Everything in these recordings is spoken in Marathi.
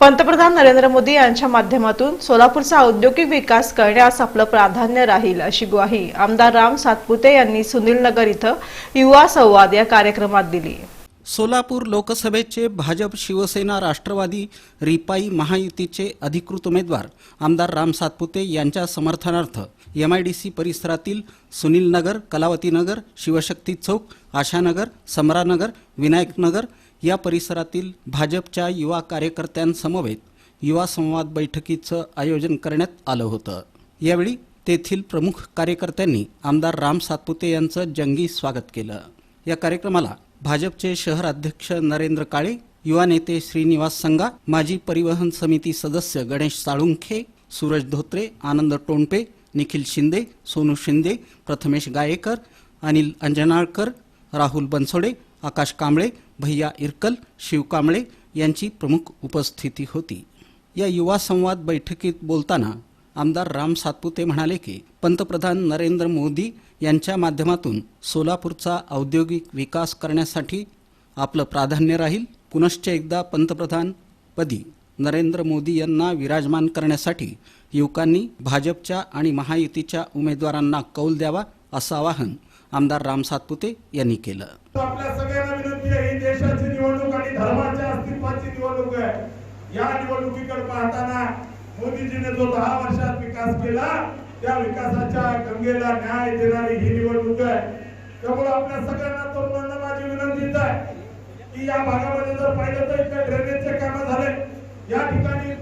पंतप्रधान नरेंद्र मोदी यांच्या माध्यमातून सोलापूरचा औद्योगिक विकास करण्यास आपलं प्राधान्य राहील अशी ग्वाही आमदार राम सातपुते यांनी सुनील नगर इथं युवा संवाद या कार्यक्रमात दिली। सोलापूर लोकसभेचे भाजप शिवसेना राष्ट्रवादी रिपाई महायुतीचे अधिकृत उमेदवार आमदार राम सातपुते यांच्या समर्थनार्थ MIDC परिसरातील सुनील नगर, कलावती नगर, शिवशक्ती चौक, आशानगर, समरानगर, विनायक नगर या परिसरातील भाजपच्या युवा कार्यकर्त्यांसमवेत युवा संवाद बैठकीचं आयोजन करण्यात आलं होतं। यावेळी तेथील प्रमुख कार्यकर्त्यांनी आमदार राम सातपुते यांचं जंगी स्वागत केलं। या कार्यक्रमाला भाजपचे शहर अध्यक्ष नरेंद्र काळे, युवा नेते श्रीनिवास संगा, माजी परिवहन समिती सदस्य गणेश साळुंखे, सूरज धोत्रे, आनंद टोणपे, निखिल शिंदे, सोनू शिंदे, प्रथमेश गायेकर, अनिल अंजनाळकर, राहुल बनसोडे, आकाश कांबळे, भैया इरकल, शिव कांबळे यांची प्रमुख उपस्थिती होती। या युवा संवाद बैठकीत बोलताना आमदार राम सातपुते म्हणाले की पंतप्रधान नरेंद्र मोदी यांच्या माध्यमातून सोलापूरचा औद्योगिक विकास करण्यासाठी आपलं प्राधान्य राहील। पुनश्च एकदा पंतप्रधान पदी नरेंद्र मोदी यांना विराजमान करण्यासाठी युवकांनी भाजपच्या आणि महायुतीच्या उमेदवारांना कौल द्यावा असं आवाहन आमदार राम सातपुते यांनी केलं। आपल्या सगळ्यांना विनंती आहे, ही देशाची निवडणूक आणि धर्माच्या अस्तित्वाची निवडणूक आहे। या निवडणुकीकडे पाहताना मोदीजीने जो 10 वर्षात विकास केला त्या विकासाच्या गंगेला न्याय देणारी ही निवडणूक आहे। त्यामुळे आपल्या सगळ्यांना तरुणांना माझी विनंती आहे की या भागामध्ये जर पाहिलं तर इथे ड्रेनेजचे काम झाले, या ठिकाणी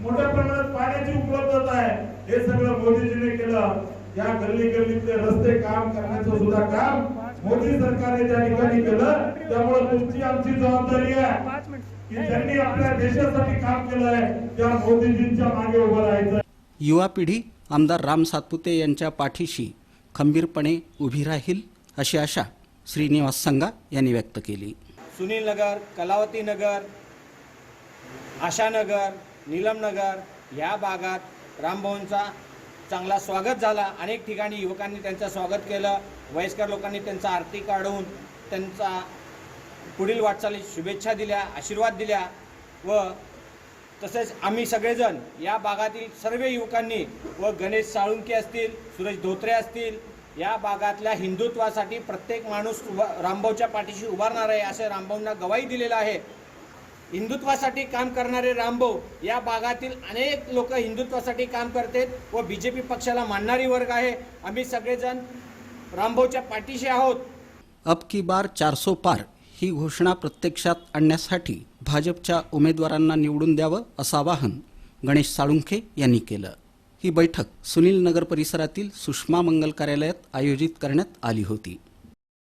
मोठ्या प्रमाणात पाण्याची उपलब्धता आहे, हे सगळं मोदीजीने केलं। या गल्ली गल्लीतले रस्ते काम करण्याचं सुद्धा काम मोदी सरकारने त्या ठिकाणी केलं। त्यामुळे तुमची आमची जबाबदारी आहे की ज्यांनी आपल्या देशासाठी काम केलं आहे त्या मोदीजींच्या मागे उभं राहायचं। युवा पिढी आमदार राम सातपुते यांच्या पाठीशी खंबीरपणे उभी राहील अशी आशा श्रीनिवास संगा यांनी व्यक्त केली। सुनील नगर, कलावती नगर, आशानगर, नीलम नगर या भागात रामभाऊंचा चांगला स्वागत झाला। अनेक ठिकाणी युवकांनी त्यांचं स्वागत केलं, वयस्कर लोकांनी त्यांचा आरती काढून त्यांचा पुढील वाटचालीस शुभेच्छा दिल्या, आशीर्वाद दिल्या व तसेच आम्ही सगळेजण या भागातील सर्व युवकांनी व गणेश साळुंखे असतील, सूरज धोत्रे असतील, या भागातल्या हिंदुत्वासाठी प्रत्येक माणूस रामभाऊच्या पाठीशी उभारणार आहे असे रामभाऊंना गवाही दिलेला आहे। हिंदुत्वासाठी काम करणारे रामभाऊ या भागातील अनेक लोक हिंदुत्वासाठी काम करतात व BJP पक्षाला मानणारी वर्ग आहे। आम्ही सगळेजण रामभाऊच्या पाठीशी आहोत। अब की बार 400 पार ही घोषणा प्रत्यक्षात आणण्यासाठी भाजपच्या उमेदवारांना निवडून द्यावं असं आवाहन गणेश साळुंखे यांनी केलं। ही बैठक सुनील नगर परिसरातील सुषमा मंगल कार्यालयात आयोजित करण्यात आली होती।